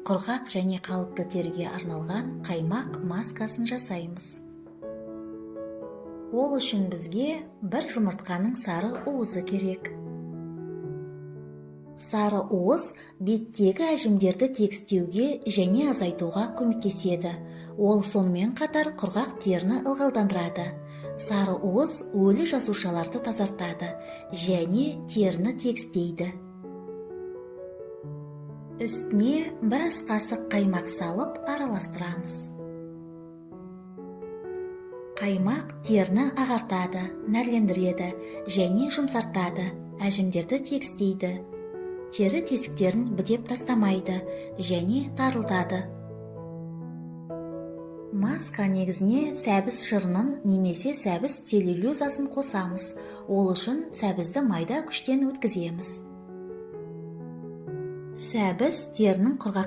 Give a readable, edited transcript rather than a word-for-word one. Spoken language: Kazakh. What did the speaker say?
құрғақ және қалыпты теріге арналған қаймақ маскасын жасаймыз. Ол үшін бізге бір жұмыртқаның сары уызы керек. Сары уыз беттегі әжімдерді тегістеуге және азайтуға көмектеседі. Ол сонымен қатар құрғақ теріні ылғалдандырады. Сары уыз өлі жасушаларды тазартады және теріні тегістейді. Үстіне бір ас қасық қаймақ салып араластырамыз. Қаймақ теріні ағартады, нәрлендіреді және жұмсартады, әжімдерді тегістейді. Тері тесіктерін бітеп тастамайды және тарылтады. Маска негізіне сәбіз шырынын немесе сәбіз целлюлозасын қосамыз. Ол үшін сәбізді майда күштен өткіземіз. Сәбіз терінің құрғақ